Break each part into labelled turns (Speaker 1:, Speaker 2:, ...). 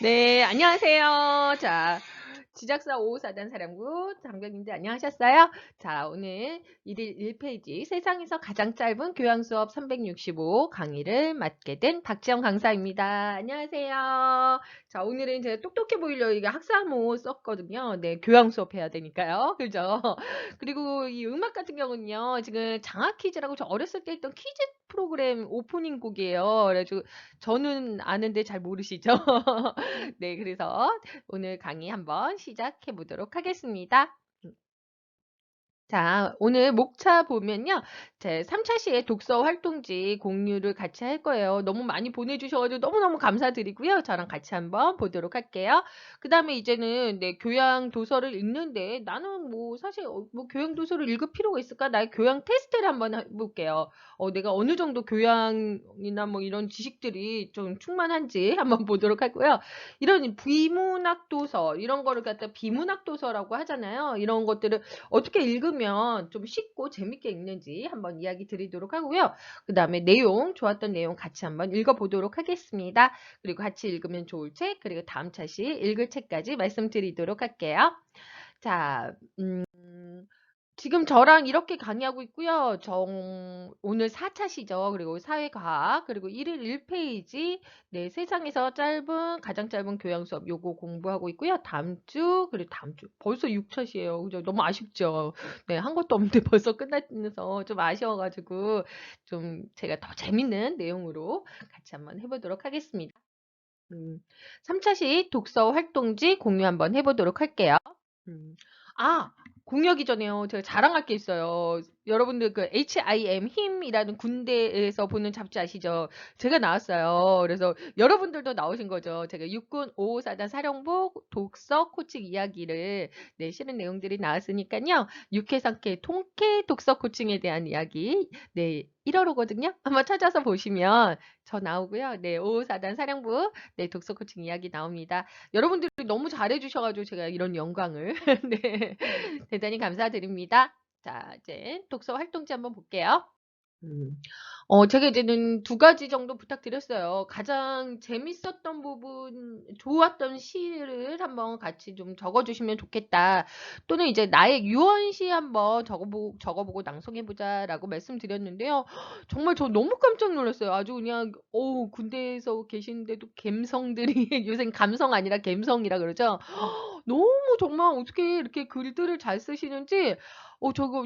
Speaker 1: 네, 안녕하세요. 자, 지작사 554단 사령부 장병님들 안녕하셨어요? 자, 오늘 1일 1페이지 세상에서 가장 짧은 교양 수업 365 강의를 맡게 된 박지영 강사입니다. 안녕하세요. 자, 오늘은 제가 똑똑해 보이려고 이게 학사모 썼거든요. 네, 교양 수업 해야 되니까요. 그죠? 그리고 이 음악 같은 경우는요, 지금 장학 퀴즈라고 저 어렸을 때 했던 퀴즈 프로그램 오프닝 곡이에요. 그래가지고 저는 아는데 잘 모르시죠? 네, 그래서 오늘 강의 한번 시작해 보도록 하겠습니다. 자, 오늘 목차 보면요. 제 3차 시에 독서 활동지 공유를 같이 할 거예요. 너무 많이 보내주셔가지고 너무너무 감사드리고요. 저랑 같이 한번 보도록 할게요. 그 다음에 이제는 네, 교양 도서를 읽는데 나는 뭐 사실 뭐 교양 도서를 읽을 필요가 있을까? 나의 교양 테스트를 한번 해볼게요. 내가 어느 정도 교양이나 뭐 이런 지식들이 좀 충만한지 한번 보도록 하고요. 이런 비문학 도서, 이런 거를 갖다 비문학 도서라고 하잖아요. 이런 것들을 어떻게 읽으면 좀 쉽고 재밌게 읽는지 한번 이야기 드리도록 하고요. 그 다음에 내용, 좋았던 내용 같이 한번 읽어보도록 하겠습니다. 그리고 같이 읽으면 좋을 책, 그리고 다음 차시 읽을 책까지 말씀드리도록 할게요. 자, 지금 저랑 이렇게 강의하고 있고요. 오늘 4차시죠. 그리고 사회과학, 그리고 1일 1페이지, 네, 세상에서 가장 짧은 교양 수업 요거 공부하고 있고요. 다음 주, 그리고 다음 주, 벌써 6차시예요. 그죠? 너무 아쉽죠? 네, 한 것도 없는데 벌써 끝나서 좀 아쉬워가지고, 좀 제가 더 재밌는 내용으로 같이 한번 해보도록 하겠습니다. 3차시 독서 활동지 공유 한번 해보도록 할게요. 음. 아, 공유하기 전에요. 제가 자랑할 게 있어요. 여러분들 그 HIM 힘이라는 군대에서 보는 잡지 아시죠? 제가 나왔어요. 그래서 여러분들도 나오신 거죠. 제가 육군 554단 사령부 독서 코칭 이야기를 네, 실은 내용들이 나왔으니까요. 육해상해 통쾌 독서 코칭에 대한 이야기 네, 1월호거든요. 한번 찾아서 보시면 저 나오고요. 네, 554단 사령부 네, 독서 코칭 이야기 나옵니다. 여러분들이 너무 잘해주셔가지고 제가 이런 영광을 네, 대단히 감사드립니다. 자, 이제 독서 활동지 한번 볼게요. 음. 제가 이제는 두 가지 정도 부탁드렸어요. 가장 재밌었던 부분, 좋았던 시를 한번 같이 좀 적어주시면 좋겠다. 또는 이제 나의 유언시 한번 적어보고 낭송해보자라고 말씀드렸는데요. 정말 저 너무 깜짝 놀랐어요. 아주 그냥, 군대에서 계시는데도 감성들이, 요새 감성 아니라 갬성이라 그러죠. 너무 정말 어떻게 이렇게 글들을 잘 쓰시는지,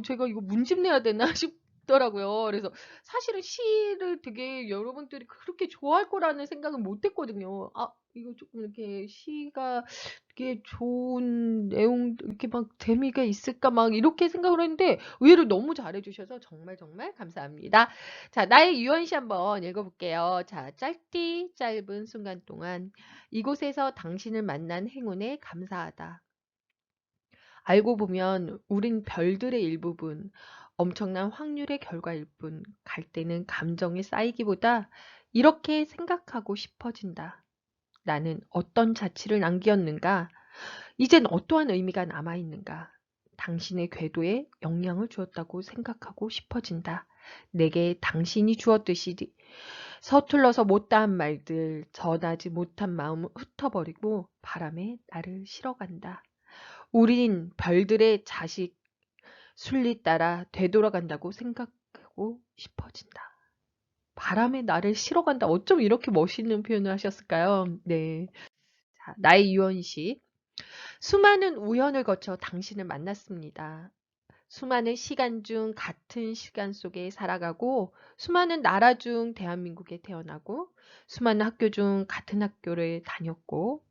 Speaker 1: 제가 이거 문집 내야 되나 싶더라고요. 그래서 사실은 시를 되게 여러분들이 그렇게 좋아할 거라는 생각은 못 했거든요. 아, 이거 조금 이렇게 시가 되게 좋은 내용, 이렇게 막 재미가 있을까 막 이렇게 생각을 했는데 의외로 너무 잘해주셔서 정말 정말 감사합니다. 자, 나의 유언시 한번 읽어볼게요. 자, 짧은 순간 동안 이곳에서 당신을 만난 행운에 감사하다. 알고 보면 우린 별들의 일부분, 엄청난 확률의 결과일 뿐, 갈 때는 감정이 쌓이기보다 이렇게 생각하고 싶어진다. 나는 어떤 자취를 남겼는가? 이젠 어떠한 의미가 남아있는가? 당신의 궤도에 영향을 주었다고 생각하고 싶어진다. 내게 당신이 주었듯이 서툴러서 못다한 말들, 전하지 못한 마음을 흩어버리고 바람에 나를 실어간다. 우린 별들의 자식 순리 따라 되돌아간다고 생각하고 싶어진다. 바람에 나를 실어간다. 어쩜 이렇게 멋있는 표현을 하셨을까요? 네. 자, 나의 유언시. 수많은 우연을 거쳐 당신을 만났습니다. 수많은 시간 중 같은 시간 속에 살아가고, 수많은 나라 중 대한민국에 태어나고, 수많은 학교 중 같은 학교를 다녔고,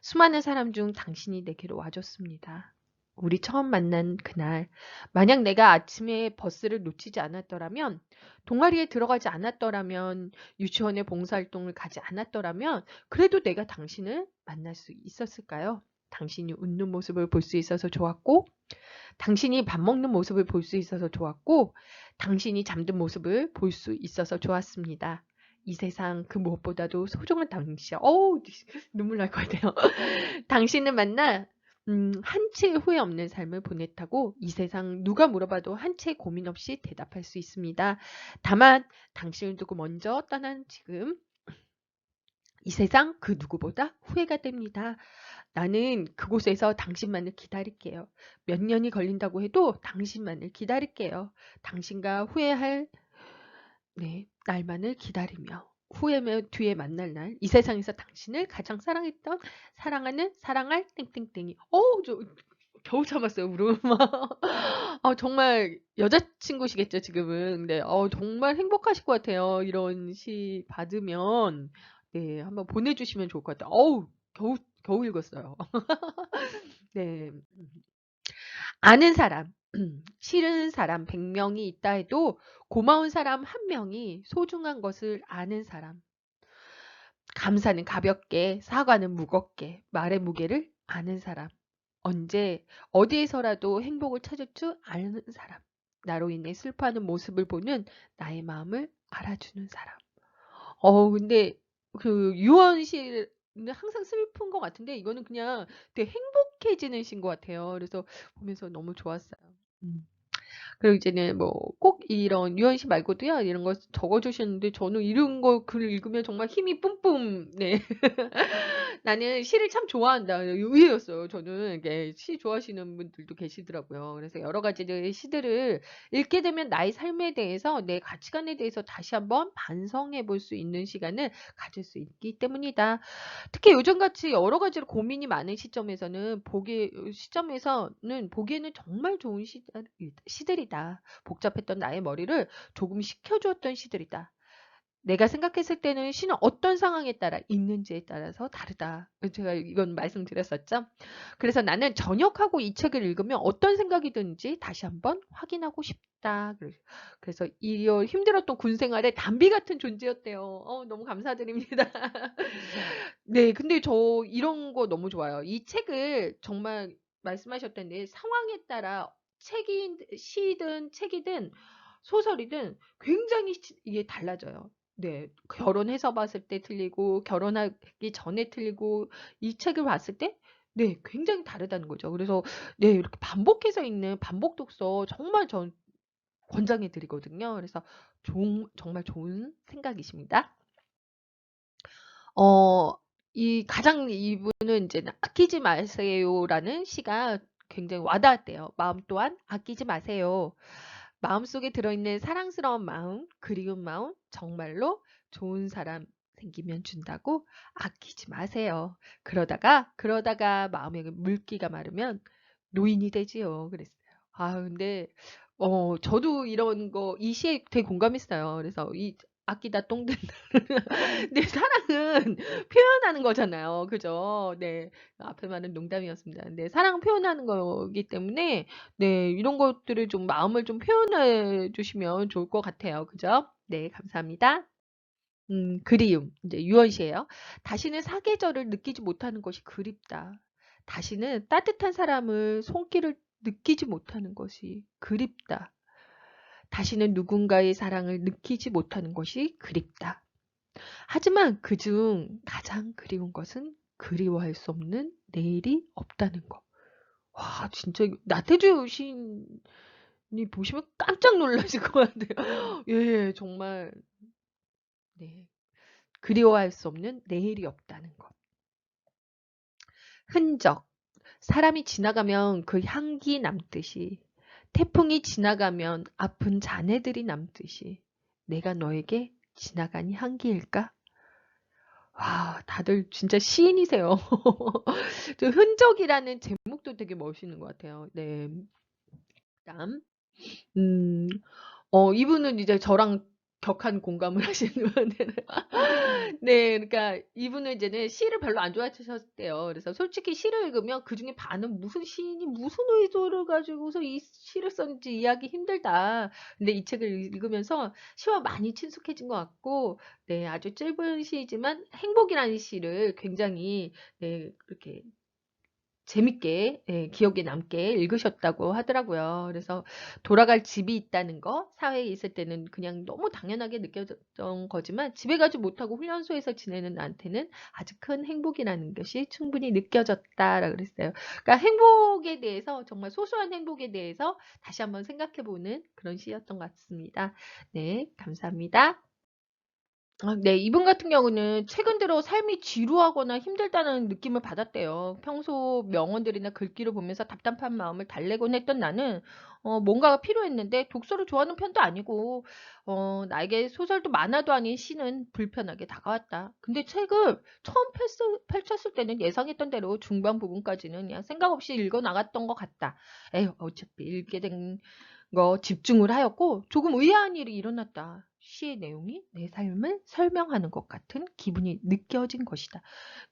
Speaker 1: 수많은 사람 중 당신이 내게로 와줬습니다. 우리 처음 만난 그날, 만약 내가 아침에 버스를 놓치지 않았더라면, 동아리에 들어가지 않았더라면, 유치원에 봉사활동을 가지 않았더라면, 그래도 내가 당신을 만날 수 있었을까요? 당신이 웃는 모습을 볼 수 있어서 좋았고, 당신이 밥 먹는 모습을 볼 수 있어서 좋았고, 당신이 잠든 모습을 볼 수 있어서 좋았습니다. 이 세상 그 무엇보다도 소중한 당신, 눈물 날 것 같아요. 당신을 만나 한 채 후회 없는 삶을 보냈다고 이 세상 누가 물어봐도 한 채 고민 없이 대답할 수 있습니다. 다만 당신을 두고 먼저 떠난 지금 이 세상 그 누구보다 후회가 됩니다. 나는 그곳에서 당신만을 기다릴게요. 몇 년이 걸린다고 해도 당신만을 기다릴게요. 당신과 후회할 날만을 기다리며 후회면 뒤에 만날 날 이 세상에서 당신을 가장 사랑했던 사랑하는 사랑할 땡땡땡이 저 겨우 참았어요 울음. 정말 여자친구시겠죠 지금은. 네. 정말 행복하실 것 같아요. 이런 시 받으면 네 한번 보내주시면 좋을 것 같아요. 겨우 읽었어요. 네. 아는 사람, 싫은 사람 100명이 있다 해도 고마운 사람 1명이 소중한 것을 아는 사람. 감사는 가볍게, 사과는 무겁게, 말의 무게를 아는 사람. 언제, 어디에서라도 행복을 찾을 줄 아는 사람. 나로 인해 슬퍼하는 모습을 보는 나의 마음을 알아주는 사람. 근데 유원 씨는 항상 슬픈 것 같은데 이거는 그냥 되게 행복해지는 시인 것 같아요. 그래서 보면서 너무 좋았어요. 음. 그리고 이제는 뭐 꼭 이런 유원 씨 말고도요. 이런 거 적어 주셨는데 저는 이런 거 글을 읽으면 정말 힘이 뿜뿜. 네. 나는 시를 참 좋아한다. 의외였어요. 저는 이게 시 좋아하시는 분들도 계시더라고요. 그래서 여러 가지의 시들을 읽게 되면 나의 삶에 대해서 내 가치관에 대해서 다시 한번 반성해 볼 수 있는 시간을 가질 수 있기 때문이다. 특히 요즘같이 여러 가지로 고민이 많은 시점에서는 보기에는 정말 좋은 시들이다. 복잡했던 나의 머리를 조금 식혀주었던 시들이다. 내가 생각했을 때는 시는 어떤 상황에 따라 읽는지에 따라서 다르다. 제가 이건 말씀드렸었죠. 그래서 나는 전역하고 이 책을 읽으면 어떤 생각이 드는지 다시 한번 확인하고 싶다. 그래서 이 힘들었던 군 생활에 단비 같은 존재였대요. 너무 감사드립니다. 네, 근데 저 이런 거 너무 좋아요. 이 책을 정말 말씀하셨던데 상황에 따라 시든 책이든 소설이든 굉장히 이게 달라져요. 네, 결혼해서 봤을 때 틀리고 결혼하기 전에 틀리고 이 책을 봤을 때 네, 굉장히 다르다는 거죠. 그래서 네, 이렇게 반복해서 읽는 반복 독서 정말 전 권장해 드리거든요. 그래서 정말 좋은 생각이십니다. 어 가장 이분은 이제 "아끼지 마세요."라는 시가 굉장히 와닿았대요. "마음 또한 아끼지 마세요. 마음속에 들어있는 사랑스러운 마음, 그리운 마음 정말로 좋은 사람 생기면 준다고 아끼지 마세요. 그러다가 마음에 물기가 마르면 노인이 되지요." 그랬어요. 근데 저도 이런 거 이 시에 되게 공감했어요. 그래서 이 "아끼다 똥 된다." 네, 사랑은 표현하는 거잖아요. 그죠? 네. 앞에 말은 농담이었습니다. 네, 사랑은 표현하는 거기 때문에 네, 이런 것들을 좀 마음을 좀 표현해 주시면 좋을 것 같아요. 그죠? 네, 감사합니다. 그리움. 이제 유원 씨예요. 다시는 사계절을 느끼지 못하는 것이 그립다. 다시는 따뜻한 사람을 손길을 느끼지 못하는 것이 그립다. 다시는 누군가의 사랑을 느끼지 못하는 것이 그립다. 하지만 그중 가장 그리운 것은 그리워할 수 없는 내일이 없다는 것. 와, 진짜 나태주 시인이 보시면 깜짝 놀라실 것 같아요. 예, 정말 네. 그리워할 수 없는 내일이 없다는 것. 흔적. 사람이 지나가면 그 향기 남듯이 태풍이 지나가면 아픈 자네들이 남듯이 내가 너에게 지나간 향기일까? 와, 다들 진짜 시인이세요. 저 흔적이라는 제목도 되게 멋있는 것 같아요. 네. 그다음 음 이분은 이제 저랑 격한 공감을 하시는 분이에요. 네. 그러니까 이분은 이제는 시를 별로 안 좋아하셨대요. 그래서 솔직히 시를 읽으면 그중에 반은 무슨 시인이 무슨 의도를 가지고서 이 시를 썼는지 이해하기 힘들다. 근데 이 책을 읽으면서 시와 많이 친숙해진 것 같고 네, 아주 짧은 시이지만 행복이라는 시를 굉장히 네, 그렇게 재밌게 기억에 남게 읽으셨다고 하더라고요. 그래서 돌아갈 집이 있다는 거 사회에 있을 때는 그냥 너무 당연하게 느껴졌던 거지만 집에 가지 못하고 훈련소에서 지내는 나한테는 아주 큰 행복이라는 것이 충분히 느껴졌다라고 그랬어요. 그러니까 행복에 대해서 정말 소소한 행복에 대해서 다시 한번 생각해 보는 그런 시였던 것 같습니다. 네, 감사합니다. 네. 이분 같은 경우는 최근 들어 삶이 지루하거나 힘들다는 느낌을 받았대요. 평소 명언들이나 글귀를 보면서 답답한 마음을 달래곤 했던 나는 뭔가가 필요했는데 독서를 좋아하는 편도 아니고 나에게 소설도 만화도 아닌 시는 불편하게 다가왔다. 근데 책을 처음 펼쳤을 때는 예상했던 대로 중반 부분까지는 그냥 생각 없이 읽어 나갔던 것 같다. 에휴, 어차피 읽게 된 거 집중을 하였고 조금 의아한 일이 일어났다. 시의 내용이 내 삶을 설명하는 것 같은 기분이 느껴진 것이다.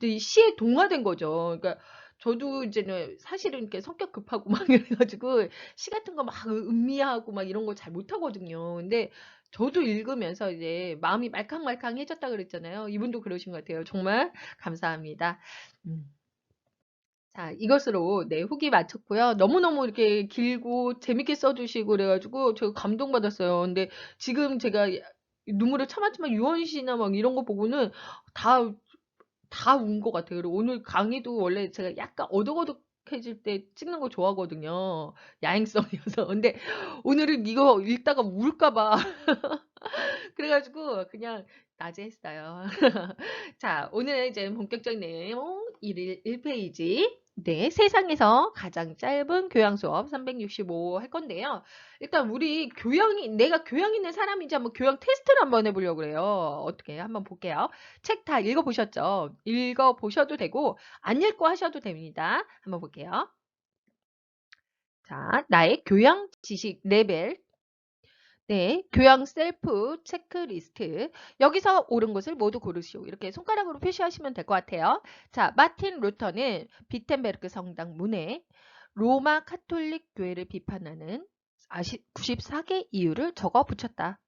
Speaker 1: 근데 이 시에 동화된 거죠. 그러니까 저도 이제는 사실은 이렇게 성격 급하고 막 이래가지고 시 같은 거 막 음미하고 막 이런 거 잘 못하거든요. 근데 저도 읽으면서 이제 마음이 말캉말캉해졌다 그랬잖아요. 이분도 그러신 것 같아요. 정말 감사합니다. 음. 자, 이것으로 네, 후기 마쳤고요. 너무너무 이렇게 길고 재밌게 써주시고 그래가지고 제가 감동받았어요. 근데 지금 제가 눈물을 참았지만 유원 씨나 막 이런 거 보고는 다, 다 운 것 같아요. 그리고 오늘 강의도 원래 제가 약간 어둑어둑해질 때 찍는 거 좋아하거든요. 야행성이어서. 근데 오늘은 이거 읽다가 울까봐. 그래가지고 그냥 낮에 했어요. 자, 오늘 이제 본격적인 내용 1페이지. 네, 세상에서 가장 짧은 교양 수업 365 할 건데요. 일단 우리 내가 교양 있는 사람인지 한번 교양 테스트를 한번 해보려고 그래요. 어떻게 한번 볼게요. 책 다 읽어보셨죠? 읽어보셔도 되고, 안 읽고 하셔도 됩니다. 한번 볼게요. 자, 나의 교양 지식 레벨. 네, 교양 셀프 체크리스트. 여기서 옳은 것을 모두 고르시오. 이렇게 손가락으로 표시하시면 될 것 같아요. 자, 마틴 루터는 비텐베르크 성당 문에 로마 카톨릭 교회를 비판하는 94개 이유를 적어 붙였다.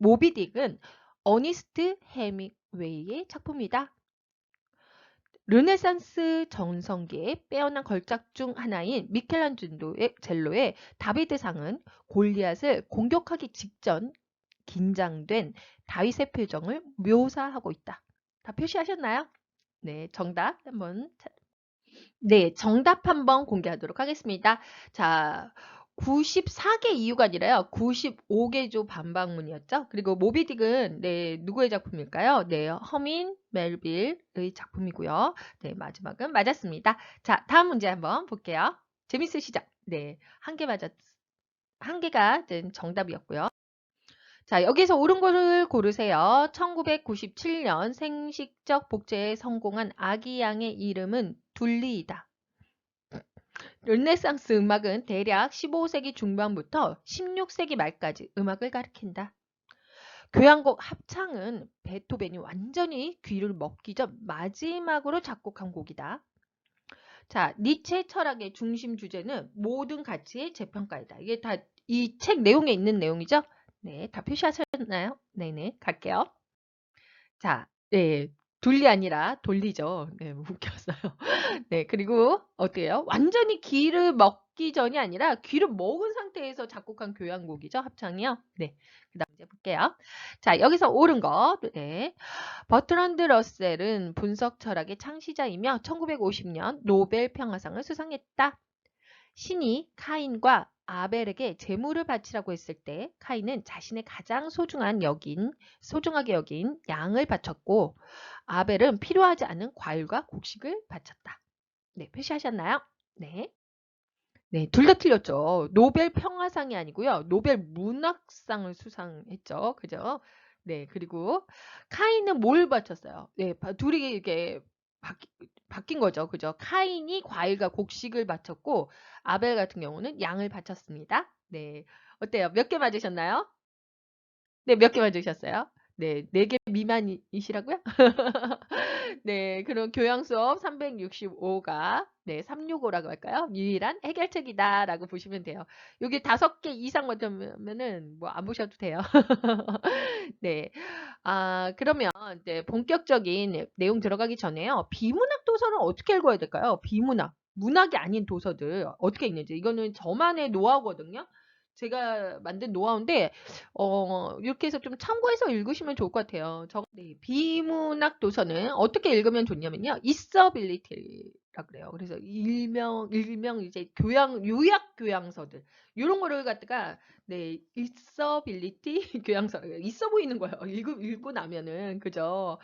Speaker 1: 모비딕은 어니스트 헤밍웨이의 작품이다. 르네상스 전성기의 빼어난 걸작 중 하나인 미켈란젤로의 다비드상은 골리앗을 공격하기 직전 긴장된 다윗의 표정을 묘사하고 있다. 다 표시하셨나요? 네, 정답 한번 네, 정답 한번 공개하도록 하겠습니다. 자, 94개 이유가 아니라요. 95개조 반박문이었죠. 그리고 모비딕은 네, 누구의 작품일까요? 네, 허민 멜빌의 작품이고요. 네, 마지막은 맞았습니다. 자, 다음 문제 한번 볼게요. 재밌으시죠? 네, 한 개가 정답이었고요. 자, 여기서 옳은 거를 고르세요. 1997년 생식적 복제에 성공한 아기 양의 이름은 둘리이다. 르네상스 음악은 대략 15세기 중반부터 16세기 말까지 음악을 가리킨다. 교향곡 합창은 베토벤이 완전히 귀를 먹기 전 마지막으로 작곡한 곡이다. 자, 니체 철학의 중심 주제는 모든 가치의 재평가이다. 이게 다 이 책 내용에 있는 내용이죠? 네, 다 표시하셨나요? 네네, 갈게요. 자, 네, 둘리 아니라 돌리죠. 네, 웃겼어요. 네, 그리고 어때요? 완전히 귀를 먹기 전이 아니라 귀를 먹은 상태에서 작곡한 교향곡이죠. 합창이요. 네, 그 다음 이제 볼게요. 자, 여기서 옳은 거. 네. 버트란드 러셀은 분석 철학의 창시자이며 1950년 노벨 평화상을 수상했다. 신이 카인과 아벨에게 재물을 바치라고 했을 때 카인은 자신의 가장 소중하게 여긴 양을 바쳤고 아벨은 필요하지 않은 과일과 곡식을 바쳤다. 네, 표시하셨나요? 네. 네, 둘 다 틀렸죠. 노벨 평화상이 아니고요. 노벨 문학상을 수상했죠. 그죠? 네, 그리고 카인은 뭘 바쳤어요? 네, 둘이 이렇게 바뀐 거죠. 그죠? 카인이 과일과 곡식을 바쳤고 아벨 같은 경우는 양을 바쳤습니다. 네. 어때요? 몇 개 맞으셨나요? 네, 몇 개 맞으셨어요? 네, 4개 미만이시라고요? 네, 그럼 교양 수업 365가 네, 365라고 할까요? 유일한 해결책이다라고 보시면 돼요. 여기 5개 이상 맞으면은 뭐 안 보셔도 돼요. 네. 아, 그러면 이제 본격적인 내용 들어가기 전에요. 비문학도 도서는 어떻게 읽어야 될까요? 비문학, 문학이 아닌 도서들 어떻게 읽는지. 이거는 저만의 노하우거든요. 제가 만든 노하우인데 이렇게 해서 좀 참고해서 읽으시면 좋을 것 같아요. 네, 비문학 도서는 어떻게 읽으면 좋냐면요. 있어빌리티라 그래요. 그래서 일명 이제 요약 교양서들 요런 거를 갖다가 네, 있어빌리티 교양서 있어 보이는 거예요. 읽고 나면은 그죠?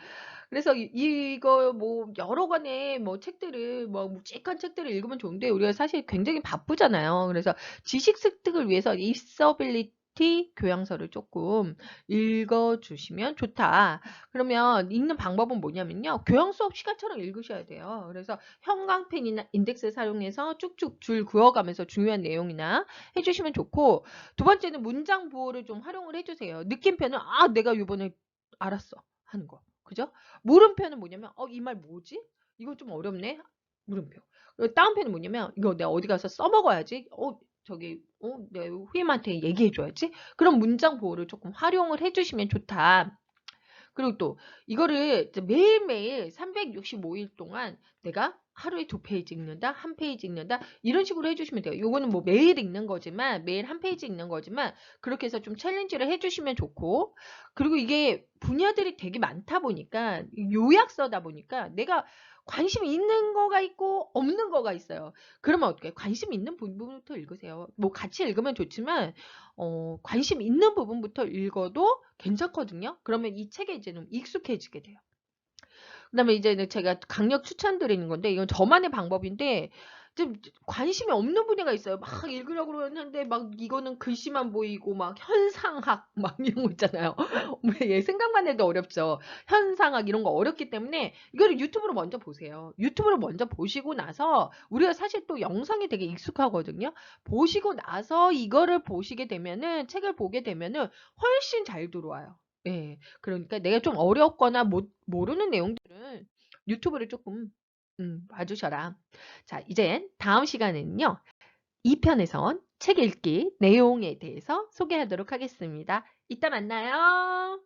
Speaker 1: 그래서 이거 뭐 여러 권의 뭐 책들을 뭐 묵직한 책들을 읽으면 좋은데 우리가 사실 굉장히 바쁘잖아요. 그래서 지식 습득을 위해서 있어빌리티 교양서를 조금 읽어주시면 좋다. 그러면 읽는 방법은 뭐냐면요. 교양 수업 시간처럼 읽으셔야 돼요. 그래서 형광펜이나 인덱스 사용해서 쭉쭉 줄 그어가면서 중요한 내용이나 해주시면 좋고 두 번째는 문장 부호를 좀 활용을 해주세요. 느낌표는 내가 이번에 알았어 하는 거. 그죠? 물음표는 뭐냐면 이 말 뭐지? 이거 좀 어렵네. 물음표. 다운표는 뭐냐면 이거 내가 어디 가서 써먹어야지. 내 후임한테 얘기해줘야지. 그런 문장 보호를 조금 활용을 해주시면 좋다. 그리고 또 이거를 이제 매일매일 365일 동안 내가 하루에 2페이지 읽는다, 1페이지 읽는다 이런 식으로 해주시면 돼요. 요거는 뭐 매일 읽는 거지만 매일 1페이지 읽는 거지만 그렇게 해서 좀 챌린지를 해주시면 좋고 그리고 이게 분야들이 되게 많다 보니까 요약서다 보니까 내가 관심 있는 거가 있고 없는 거가 있어요. 그러면 어떻게 관심 있는 부분부터 읽으세요. 뭐 같이 읽으면 좋지만 관심 있는 부분부터 읽어도 괜찮거든요. 그러면 이 책에 이제 좀 익숙해지게 돼요. 그다음에 이제는 제가 강력 추천드리는 건데 이건 저만의 방법인데 좀 관심이 없는 분야가 있어요. 막 읽으려고 그러는데 막 이거는 글씨만 보이고 막 현상학 막 이런 거 있잖아요. 얘 생각만 해도 어렵죠. 현상학 이런 거 어렵기 때문에 이거를 유튜브로 먼저 보세요. 유튜브로 먼저 보시고 나서 우리가 사실 또 영상이 되게 익숙하거든요. 보시고 나서 이거를 보시게 되면은 책을 보게 되면은 훨씬 잘 들어와요. 예. 그러니까 내가 좀 어렵거나 모르는 내용들은 유튜브를 조금 봐주셔라. 자, 이제 다음 시간에는요. 2편에선 책 읽기 내용에 대해서 소개하도록 하겠습니다. 이따 만나요.